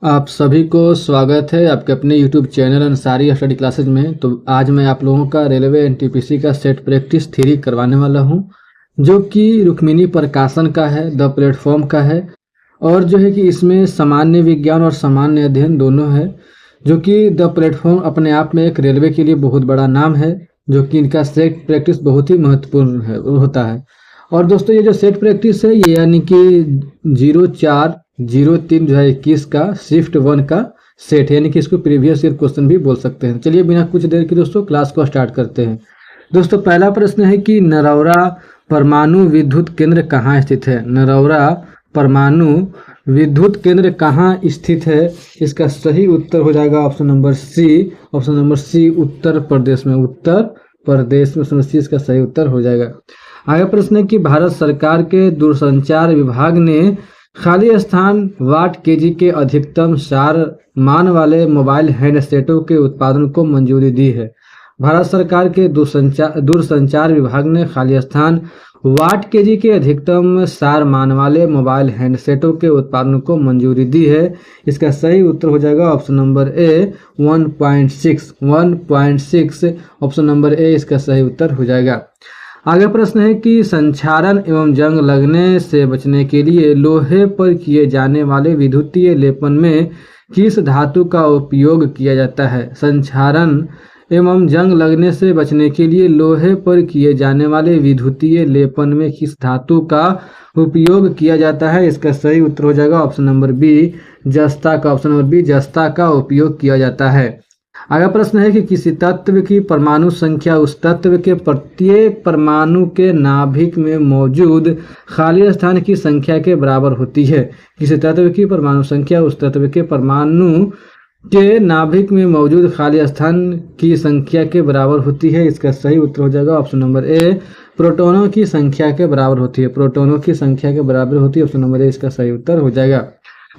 आप सभी को स्वागत है आपके अपने YouTube channel Ansari study classes में। तो आज मैं आप लोगों का रेलवे एनटीपीसी का सेट प्रैक्टिस थ्री करवाने वाला हूं, जो कि रुक्मिणी प्रकाशन का है, द प्लेटफॉर्म का है। और जो है कि इसमें सामान्य विज्ञान और सामान्य अध्ययन दोनों है, जो कि द प्लेटफॉर्म अपने आप में एक रेलवे के लिए बहुत बड़ा नाम है, जो कि इनका सेट प्रैक्टिस बहुत ही महत्वपूर्ण होता है। और दोस्तों, ये जो सेट प्रैक्टिस है ये यानी कि 04/03/2021 का शिफ्ट 1 का सेट है, यानी कि इसको प्रीवियस ईयर क्वेश्चन भी बोल सकते हैं। चलिए बिना कुछ देर के दोस्तों क्लास को स्टार्ट करते हैं। दोस्तों, पहला प्रश्न है कि नरौरा परमाणु विद्युत केंद्र कहाँ स्थित है। नरौरा परमाणु विद्युत केंद्र कहाँ स्थित है, इसका सही उत्तर हो जाएगा option number C. Option number C Uttar Pradesh में। उत्तर प्रदेश में सी इसका सही उत्तर हो जाएगा। आगे प्रश्न है कि भारत सरकार के दूरसंचार विभाग ने खाली स्थान वाट केजी के अधिकतम सार मान वाले मोबाइल हैंडसेटों के उत्पादन को मंजूरी दी है। भारत सरकार के दूरसंचार विभाग ने खाली स्थान वाट केजी के अधिकतम सार मान वाले मोबाइल हैंडसेटों के उत्पादन को मंजूरी दी है। इसका सही उत्तर हो जाएगा option number A 1.6। Option number A इसका सही उत्तर हो जाएगा। आगे प्रश्न है कि संक्षारण एवं जंग लगने से बचने के लिए लोहे पर किए जाने वाले विद्युतीय लेपन में किस धातु का उपयोग किया जाता है। संक्षारण एवं जंग लगने से बचने के लिए लोहे पर किए जाने वाले विद्युतीय लेपन में किस धातु का उपयोग किया जाता है, इसका सही उत्तर हो जाएगा ऑप्शन नंबर बी जस्ता का। ऑप्शन नंबर बी जस्ता का उपयोग किया जाता है। अगला प्रश्न है कि किसी तत्व की परमाणु संख्या उस तत्व के प्रत्येक परमाणु के नाभिक में मौजूद खाली स्थान की संख्या के बराबर होती है। किसी तत्व की परमाणु संख्या उस तत्व के परमाणु के नाभिक में मौजूद खाली स्थान की संख्या के बराबर होती है। इसका सही उत्तर हो जाएगा ऑप्शन नंबर ए प्रोटॉनों की संख्या के बराबर होती है। प्रोटॉनों की संख्या के बराबर होती है। ऑप्शन नंबर ए इसका सही उत्तर हो जाएगा।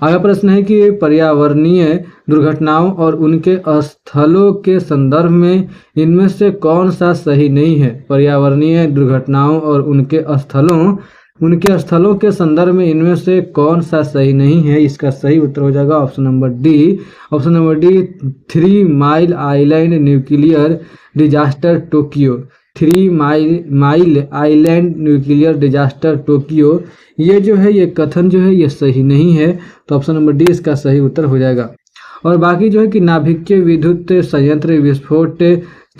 अगला प्रश्न है कि पर्यावरणीय दुर्घटनाओं और उनके स्थलों के संदर्भ में इनमें से कौन सा सही नहीं है। पर्यावरणीय दुर्घटनाओं और उनके स्थलों के संदर्भ में इनमें से कौन सा सही नहीं है, इसका सही उत्तर हो जाएगा option number D. Option number D 3 mile island nuclear disaster Tokyo. 3 mile island nuclear disaster Tokyo, ये जो है ये कथन जो है ये सही नहीं है। तो ऑप्शन नंबर डी इसका सही उत्तर हो जाएगा। और बाकी जो है कि नाभिकीय विद्युत संयंत्र विस्फोट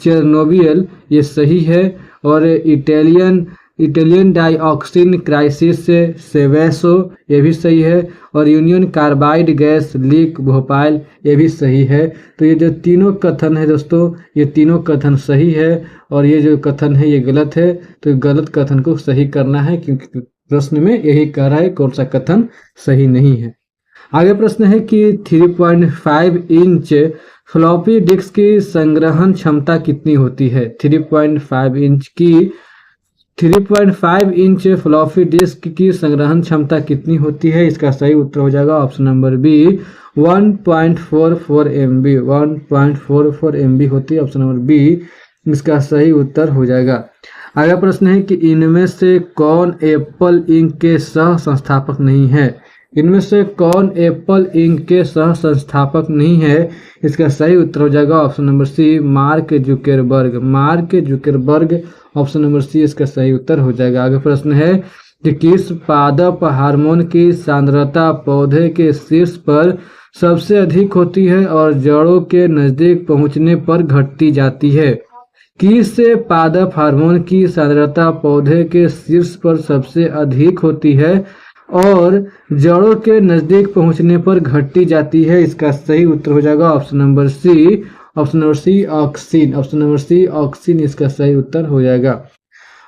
चेरनोबिल, ये सही है। और इटालियन डाइऑक्सिन क्राइसिस सेवेसो, ये भी सही है। और union carbide gas leak Bhopal, ये भी सही है। तो ये जो तीनों कथन है दोस्तों, ये तीनों कथन सही है और ये जो कथन है ये गलत है। तो गलत कथन को सही करना है, क्योंकि प्रश्न में यही कह रहा है कौन सा कथन सही नहीं है। आगे प्रश्न है कि 3.5 इंच फ्लॉपी डिस्क की संग्रहण क्षमता कितनी होती है। 3.5 इंच फ्लॉपी डिस्क की संग्रहण क्षमता कितनी होती है, इसका सही उत्तर हो जाएगा option number B 1.44 MB। 1.44 MB होती है। ऑप्शन नंबर बी इसका सही उत्तर हो जाएगा। अगला प्रश्न है कि इनमें से कौन एप्पल इंक के सह संस्थापक नहीं है। इनमें से कौन एप्पल इंक के सह संस्थापक नहीं है, इसका सही उत्तर हो जाएगा option number C Mark Zuckerberg. Mark Zuckerberg, option number C इसका सही उत्तर हो जाएगा। आगे प्रश्न है कि किस पादप हार्मोन की सांद्रता पौधे के शीर्ष पर सबसे अधिक होती है और जड़ों के नजदीक पहुंचने पर घटती जाती है। किस पादप हार्मोन की सांद्रता पौधे के शीर्ष पर सबसे अधिक होती है और जड़ों के नजदीक पहुंचने पर घटती जाती है, इसका सही उत्तर हो जाएगा option number C. Option number C auxin. Option number C auxin इसका सही उत्तर हो जाएगा।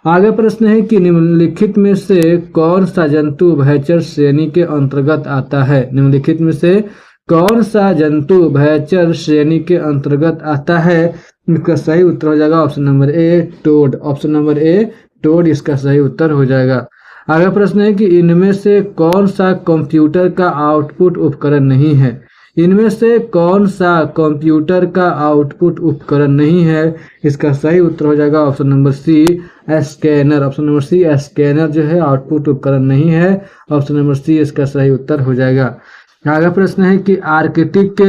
आगे प्रश्न है कि निम्नलिखित में से कौन सा जंतु उभयचर श्रेणी के अंतर्गत आता है। निम्नलिखित में से कौन सा जंतु उभयचर श्रेणी के अंतर्गत आता है, इसका सही उत्तर हो जाएगा option number A toad. Option number A toad इसका सही उत्तर हो जाएगा। अगला प्रश्न है कि इनमें से कौन सा कंप्यूटर का आउटपुट उपकरण नहीं है। इनमें से कौन सा कंप्यूटर का आउटपुट उपकरण नहीं है, इसका सही उत्तर हो जाएगा option number C scanner. Option number C scanner जो है आउटपुट उपकरण नहीं है। ऑप्शन नंबर सी इसका सही उत्तर हो जाएगा। आगे प्रश्न है कि आर्कटिक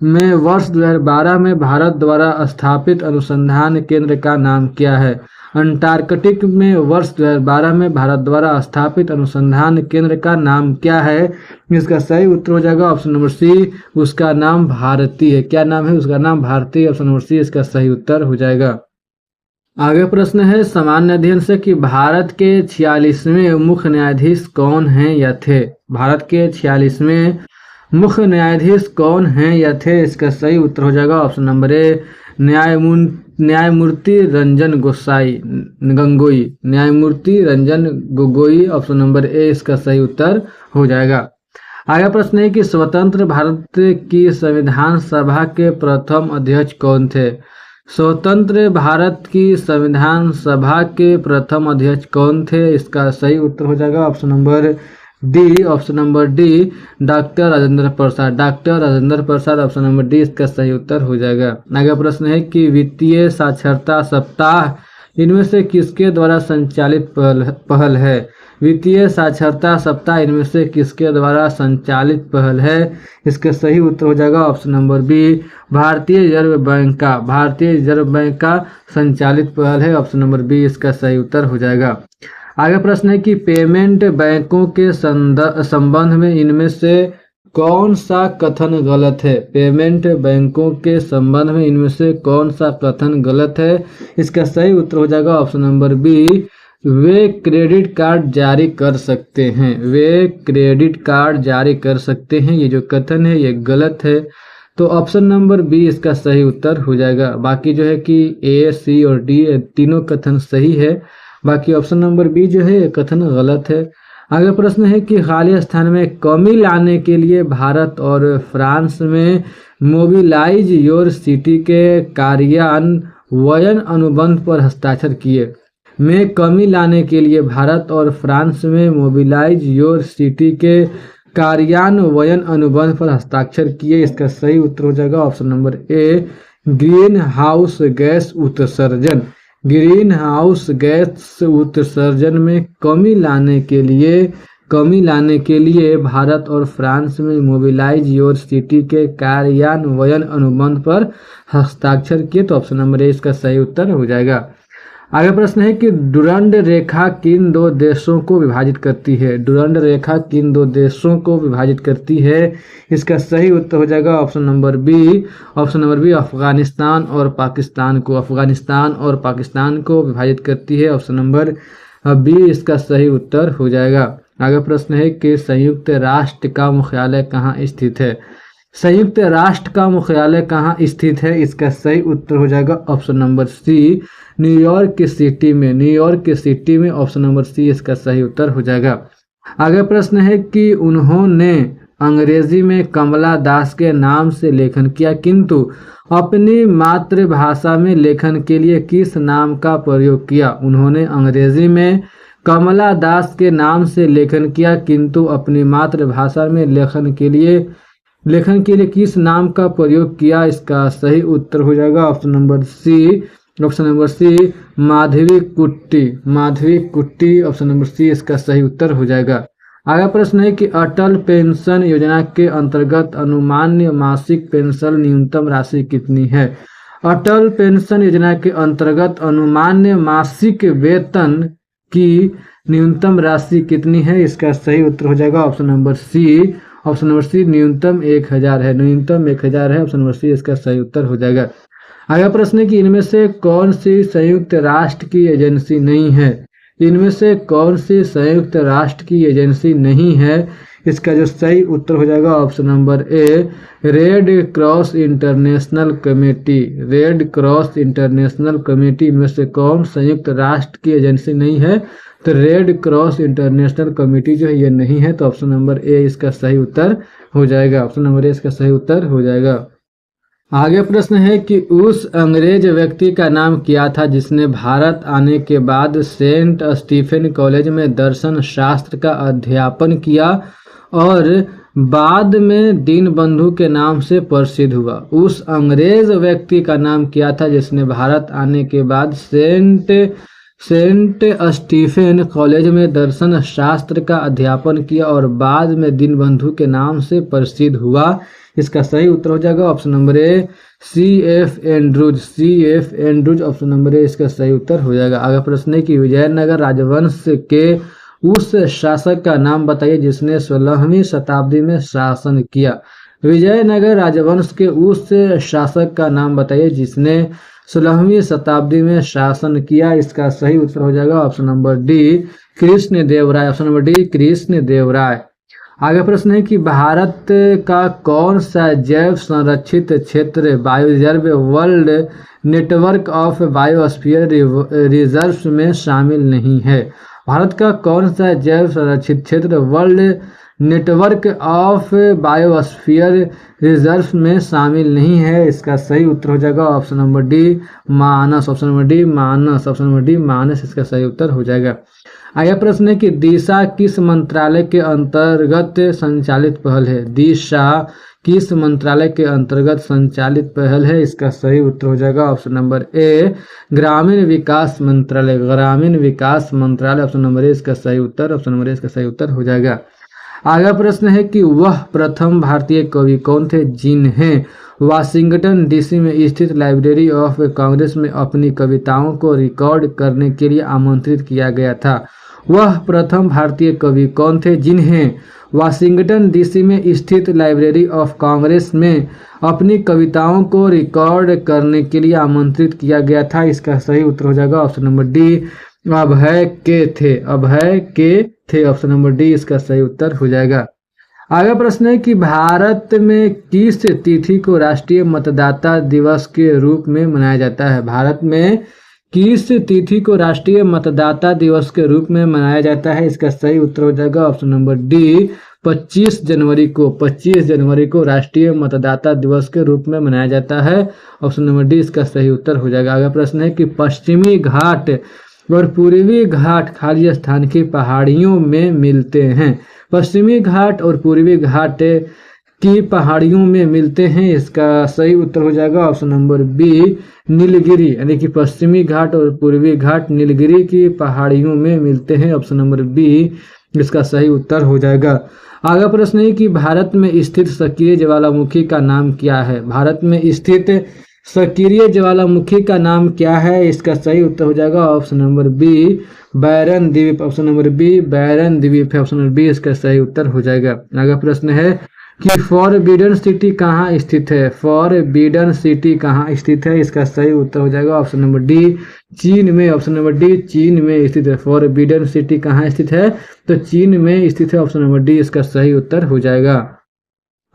में वर्ष 2012 में भारत द्वारा स्थापित अनुसंधान केंद्र का नाम क्या है। अंटार्कटिक में वर्ष 2012 में भारत द्वारा स्थापित अनुसंधान केंद्र का नाम क्या है। इसका सही उत्तर हो जाएगा ऑप्शन नंबर सी, उसका नाम भारती है। क्या नाम है उसका? नाम भारती। ऑप्शन नंबर सी इसका सही उत्तर हो जाएगा। आगे प्रश्न है सामान्य अध्ययन से कि भारत के 46वें मुख्य न्यायाधीश कौन हैं या थे। भारत के 46वें मुख्य न्यायाधीश कौन हैं या थे। इसका सही उत्तर हो जाएगा ऑप्शन नंबर ए, न्यायमूर्ति रंजन गोगोई। न्यायमूर्ति Ranjan Gogoi. Option number A इसका सही उत्तर हो जाएगा। आगे प्रश्न है कि स्वतंत्र भारत की संविधान सभा के प्रथम अध्यक्ष कौन थे। स्वतंत्र भारत की संविधान सभा के प्रथम अध्यक्ष कौन थे। इसका सही उत्तर हो जाएगा option number D. Option number D doctor Rajendra Prasad. Doctor Rajendra Prasad. Option number D इसका सही उत्तर हो जाएगा। आगे प्रश्न है कि वित्तीय साक्षरता सप्ताह इनमें से किसके द्वारा संचालित पहल है। वित्तीय साक्षरता सप्ताह इनमें से किसके द्वारा संचालित पहल है। इसका सही उत्तर हो जाएगा ऑप्शन नंबर बी, भारतीय रिजर्व बैंक का। भारतीय रिजर्व बैंक का संचालित पहल है। ऑप्शन नंबर बी इसका सही उत्तर हो जाएगा। आगे प्रश्न है कि पेमेंट बैंकों के संबंध में इनमें से कौन सा कथन गलत है। पेमेंट बैंकों के संबंध में इनमें से कौन सा कथन गलत है। इसका सही उत्तर हो जाएगा ऑप्शन नंबर बी, वे क्रेडिट कार्ड जारी कर सकते हैं। वे क्रेडिट कार्ड जारी कर सकते हैं, ये जो कथन है ये गलत है। तो ऑप्शन नंबर बी इसका सही उत्तर हो जाएगा। बाकी जो है कि ए, सी और डी तीनों कथन सही है, बाकी ऑप्शन नंबर बी जो है कथन गलत है। आगे प्रश्न है कि खाली स्थान में कमी लाने के लिए भारत और फ्रांस में मोबिलाइज योर सिटी के कार्यान्वयन अनुबंध पर हस्ताक्षर किए। में कमी लाने के लिए भारत और फ्रांस में मोबिलाइज योर सिटी के कार्यान्वयन अनुबंध पर हस्ताक्षर किए। इसका सही उत्तर हो जाएगा ऑप्शन नंबर ए, ग्रीन हाउस गैस उत्सर्जन। ग्रीन हाउस गैस उत्सर्जन में कमी लाने के लिए भारत और फ्रांस में मोबिलाइज योर सिटी के कार्यान्वयन अनुबंध पर हस्ताक्षर किए। तो ऑप्शन नंबर ए इसका सही उत्तर हो जाएगा। आगे प्रश्न है कि डुरंड रेखा किन दो देशों को विभाजित करती है। डुरंड रेखा किन दो देशों को विभाजित करती है। इसका सही उत्तर हो जाएगा option number B. Option number B Afghanistan और पाकिस्तान को। अफगानिस्तान और पाकिस्तान को विभाजित करती है। ऑप्शन नंबर बी इसका सही उत्तर हो जाएगा। आगे प्रश्न है कि संयुक्त राष्ट्र का मुख्यालय कहाँ स्थित है। संयुक्त राष्ट्र का मुख्यालय कहाँ स्थित है। इसका सही उत्तर हो जाएगा ऑप्शन नंबर सी, न्यूयॉर्क की सिटी में। न्यूयॉर्क की सिटी में। ऑप्शन नंबर सी इसका सही उत्तर हो जाएगा। आगे प्रश्न है कि उन्होंने अंग्रेजी में कमला दास के नाम से लेखन किया, किंतु अपनी मातृभाषा में लेखन के लिए किस नाम का प्रयोग किया। उन्होंने अंग्रेजी में कमला दास के नाम से लेखन किया, किंतु अपनी मातृभाषा में लेखन के लिए किस नाम का प्रयोग किया। इसका सही उत्तर हो जाएगा option number C. Option number C Madhavi Kutty. Madhavi कुट्टी। ऑप्शन नंबर सी इसका सही उत्तर हो जाएगा। आगे प्रश्न है कि अटल पेंशन योजना के अंतर्गत अनुमान्य मासिक पेंशन न्यूनतम राशि कितनी है। अटल पेंशन योजना के अंतर्गत अनुमान्य मासिक वेतन की न्यूनतम राशि कितनी है। इसका सही उत्तर हो जाएगा option number C. Option number C न्यूनतम 1000 है। न्यूनतम 1000 है। ऑप्शन नंबर सी इसका सही उत्तर हो जाएगा। अगला प्रश्न है कि इनमें से कौन सी संयुक्त राष्ट्र की एजेंसी नहीं है। इनमें से कौन सी संयुक्त राष्ट्र की एजेंसी नहीं है। इसका जो सही उत्तर हो जाएगा ऑप्शन नंबर ए, red cross international committee. Red cross international committee इनमें से कौन संयुक्त राष्ट्र की एजेंसी नहीं है। तो रेड क्रॉस इंटरनेशनल कमेटी जो है ये नहीं है। तो ऑप्शन नंबर ए इसका सही उत्तर हो जाएगा। ऑप्शन नंबर ए इसका सही उत्तर हो जाएगा। आगे प्रश्न है कि उस अंग्रेज व्यक्ति का नाम क्या था जिसने भारत आने के बाद सेंट स्टीफेन कॉलेज में दर्शन शास्त्र का अध्यापन किया और बाद में दीनबंधु के नाम से प्रसिद्ध हुआ। उस अंग्रेज व्यक्ति का नाम क्या था जिसने भारत आने के बाद सेंट सेंट स्टीफेन कॉलेज में दर्शन शास्त्र का अध्यापन किया और बाद में दीनबंधु के नाम से प्रसिद्ध हुआ। इसका सही उत्तर हो जाएगा option number A C.F. Andrews. C.F. Andrews option number A इसका सही उत्तर हो जाएगा। अगला प्रश्न है कि विजयनगर राजवंश के उस शासक का नाम बताइए जिसने 16वीं शताब्दी में शासन किया। विजयनगर राजवंश के उस शासक का नाम बताइए जिसने 16वीं शताब्दी में शासन किया। इसका सही उत्तर हो जाएगा option number D Krishnadevaraya. Option number D Krishnadevaraya. आगे प्रश्न है कि भारत का कौन सा जैव संरक्षित क्षेत्र bio reserve world network of biosphere reserves में शामिल नहीं है। भारत का कौन सा जैव संरक्षित क्षेत्र world network of biosphere reserve में शामिल नहीं है। इसका सही उत्तर हो जाएगा ऑप्शन नंबर डी मानस। ऑप्शन नंबर डी मानस। ऑप्शन नंबर डी मानस इसका सही उत्तर हो जाएगा। आगे प्रश्न है कि दिशा किस मंत्रालय के अंतर्गत संचालित पहल है। दिशा किस मंत्रालय के अंतर्गत संचालित पहल है। इसका सही उत्तर हो जाएगा ऑप्शन नंबर ए ग्रामीण विकास मंत्रालय। ग्रामीण विकास मंत्रालय ऑप्शन नंबर ए इसका सही उत्तर। ऑप्शन नंबर ए इसका सही उत्तर हो जाएगा। आगे प्रश्न है कि वह प्रथम भारतीय कवि कौन थे जिन्हें वाशिंगटन डीसी में स्थित लाइब्रेरी ऑफ कांग्रेस में अपनी कविताओं को रिकॉर्ड करने के लिए आमंत्रित किया गया था। वह प्रथम भारतीय कवि कौन थे जिन्हें वाशिंगटन डीसी में स्थित लाइब्रेरी ऑफ कांग्रेस में अपनी कविताओं को रिकॉर्ड करने के लिए आमंत्रित किया गया था। इसका सही उत्तर हो जाएगा ऑप्शन नंबर डी अभय के थे। अभय के थे। ऑप्शन नंबर डी इसका सही उत्तर हो जाएगा। आगे प्रश्न है कि भारत में किस तिथि को राष्ट्रीय मतदाता दिवस के रूप में मनाया जाता है। भारत में किस तिथि को राष्ट्रीय मतदाता दिवस के रूप में मनाया जाता है। इसका सही उत्तर हो जाएगा ऑप्शन नंबर डी 25 जनवरी को। 25 जनवरी को राष्ट्रीय मतदाता दिवस के रूप में मनाया जाता है। ऑप्शन नंबर डी इसका सही उत्तर हो जाएगा। अगला प्रश्न है कि पश्चिमी घाट और पूर्वी घाट खाली स्थान की पहाड़ियों में मिलते हैं। पश्चिमी घाट और पूर्वी घाट की पहाड़ियों में मिलते हैं। इसका सही उत्तर हो जाएगा ऑप्शन नंबर बी नीलगिरी। यानी कि पश्चिमी घाट और पूर्वी घाट नीलगिरी की पहाड़ियों में मिलते हैं। ऑप्शन नंबर बी इसका सही उत्तर हो जाएगा। आगे प्रश्न है कि भारत में स्थित सक्रिय ज्वालामुखी का नाम क्या है। भारत में स्थित सक्रिय ज्वालामुखी का नाम क्या है। इसका सही उत्तर हो जाएगा ऑप्शन नंबर बी बैरन द्वीप। ऑप्शन नंबर बी बैरन द्वीप है। ऑप्शन नंबर बी इसका सही उत्तर हो जाएगा। अगला प्रश्न है कि फॉरबिडन सिटी कहाँ स्थित है। फॉरबिडन सिटी कहाँ स्थित है। इसका सही उत्तर हो जाएगा ऑप्शन नंबर डी चीन में। ऑप्शन नंबर डी चीन में स्थित है। फॉरबिडन सिटी कहाँ स्थित है तो चीन में स्थित है। ऑप्शन नंबर डी इसका सही उत्तर हो जाएगा।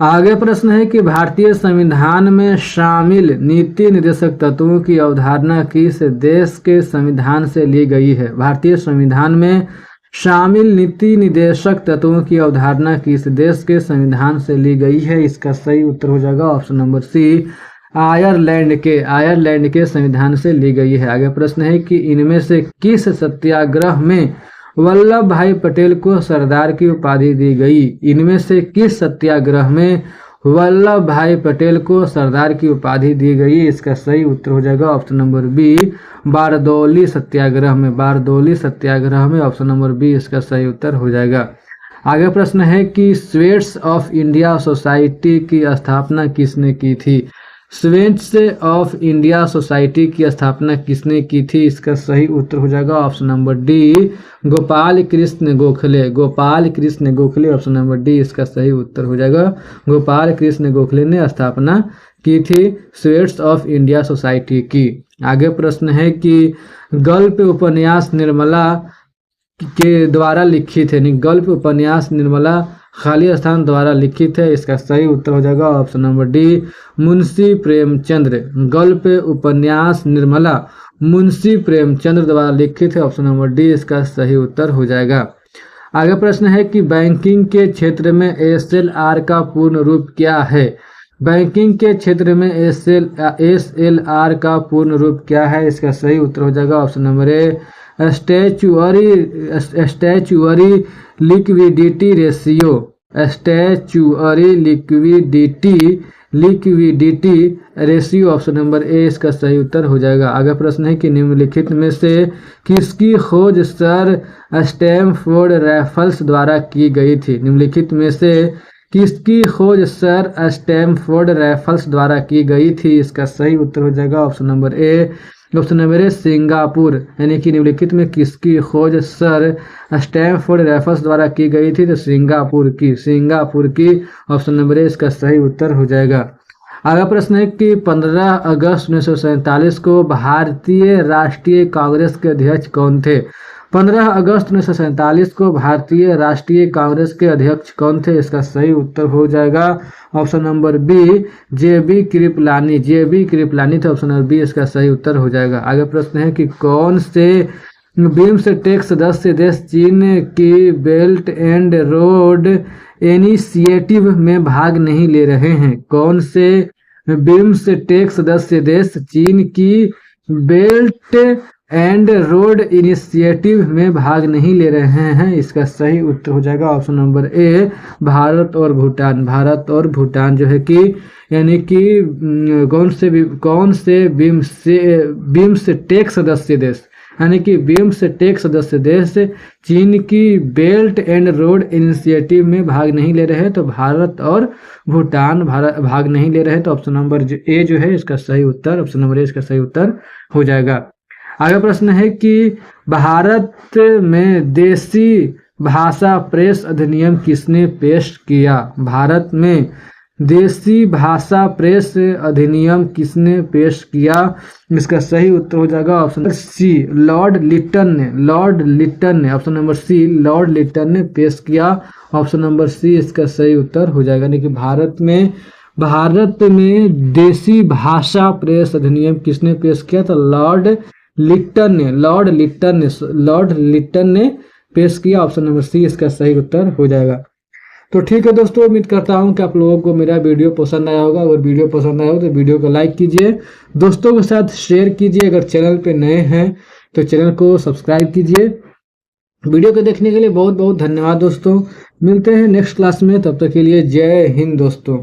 आगे प्रश्न है कि भारतीय संविधान में शामिल नीति निर्देशक तत्वों की अवधारणा किस देश के संविधान से ली गई है। भारतीय संविधान में शामिल नीति निर्देशक तत्वों की अवधारणा किस देश के संविधान से ली गई है। इसका सही उत्तर हो जाएगा ऑप्शन नंबर सी आयरलैंड के संविधान से ली गई है। आगे प्रश्न है कि इनमें से किस सत्याग्रह में वल्लभ भाई पटेल को सरदार की उपाधि दी गई। इनमें से किस सत्याग्रह में वल्लभ भाई पटेल को सरदार की उपाधि दी गई। इसका सही उत्तर हो जाएगा ऑप्शन नंबर बी बारदौली सत्याग्रह में। बारदौली सत्याग्रह में ऑप्शन नंबर बी इसका सही उत्तर हो जाएगा। आगे प्रश्न है कि स्वेट्स ऑफ इंडिया सोसाइटी की स्थापना किसने की थी। स्वेट्स ऑफ इंडिया सोसाइटी की स्थापना किसने की थी। इसका सही उत्तर हो जाएगा option number D Gopal Krishna Gokhale. Gopal Krishna Gokhale. Option number D इसका सही उत्तर हो जाएगा। गोपाल कृष्ण गोखले ने स्थापना की थी स्वेट्स ऑफ इंडिया सोसाइटी की। आगे प्रश्न है कि गल्प उपन्यास निर्मला के द्वारा लिखित है। गल्प उपन्यास निर्मला खाली स्थान द्वारा लिखित है। इसका सही उत्तर हो जाएगा option number D Munshi Premchandra. गल्प उपन्यास निर्मला मुंशी प्रेमचंद्र द्वारा लिखित है। ऑप्शन नंबर डी इसका सही उत्तर हो जाएगा। आगे प्रश्न है कि बैंकिंग के क्षेत्र में SLR का पूर्ण रूप क्या है। बैंकिंग के क्षेत्र में SLR का पूर्ण रूप क्या है। इसका सही उत्तर हो जाएगा option number A statutory liquidity ratio. Statutory liquidity liquidity ratio. Option number A इसका सही उत्तर हो जाएगा। आगे प्रश्न है कि निम्नलिखित में से किसकी खोज सर स्टैमफोर्ड रैफल्स द्वारा की गई थी। निम्नलिखित में से किसकी खोज सर स्टैमफोर्ड रैफल्स द्वारा की गई थी, इसका सही उत्तर हो जाएगा ऑप्शन नंबर ए। ऑप्शन नंबर ए सिंगापुर, यानी कि निम्नलिखित में किसकी खोज सर स्टैमफोर्ड रैफल्स द्वारा की गई थी, तो सिंगापुर की ऑप्शन नंबर ए इसका सही उत्तर हो जाएगा। अगला प्रश्न है कि 15 अगस्त 1947 को भारतीय राष्ट्रीय कांग्रेस के अध्यक्ष कौन थे। 15 अगस्त 1947 को भारतीय राष्ट्रीय कांग्रेस के अध्यक्ष कौन थे, इसका सही उत्तर हो जाएगा option number B J B. Kripalani थे। ऑप्शन नंबर बी इसका सही उत्तर हो जाएगा। आगे प्रश्न है कि कौन से बिम्स्टेक सदस्य देश चीन की बेल्ट एंड रोड इनिशिएटिव में भाग नहीं ले रहे हैं। कौन से बिम्स्टेक सदस्य देश चीन की बेल्ट एंड रोड इनिशिएटिव में भाग नहीं ले रहे हैं, इसका सही उत्तर हो जाएगा ऑप्शन नंबर ए भारत और भूटान जो है कि यानी कि कौन से बिम्स्टेक सदस्य देश, यानी कि बिम्स्टेक सदस्य देश चीन की बेल्ट एंड रोड इनिशिएटिव में भाग नहीं ले रहे हैं, तो भारत और भूटान भाग नहीं ले रहे हैं, तो ऑप्शन नंबर ए जो है इसका सही उत्तर, ऑप्शन नंबर ए इसका सही उत्तर हो जाएगा। आगे प्रश्न है कि भारत में देसी भाषा प्रेस अधिनियम किसने पेश किया। भारत में देसी भाषा प्रेस अधिनियम किसने पेश किया, इसका सही उत्तर हो जाएगा ऑप्शन सी लॉर्ड लिटन ने। Option number C Lord Lytton ने पेश किया। ऑप्शन नंबर सी इसका सही उत्तर हो जाएगा। यानी कि भारत में देसी भाषा प्रेस अधिनियम किसने पेश किया, तो लॉर्ड लिटन ने पेश किया। ऑप्शन नंबर सी इसका सही उत्तर हो जाएगा। तो ठीक है दोस्तों, उम्मीद करता हूं कि आप लोगों को मेरा वीडियो पसंद आया होगा। अगर वीडियो पसंद आया हो तो वीडियो को लाइक कीजिए, दोस्तों के साथ शेयर कीजिए। अगर चैनल पे नए हैं तो चैनल को सब्सक्राइब कीजिए। वीडियो को देखने के लिए बहुत बहुत धन्यवाद दोस्तों। मिलते हैं नेक्स्ट क्लास में, तब तक के लिए जय हिंद दोस्तों।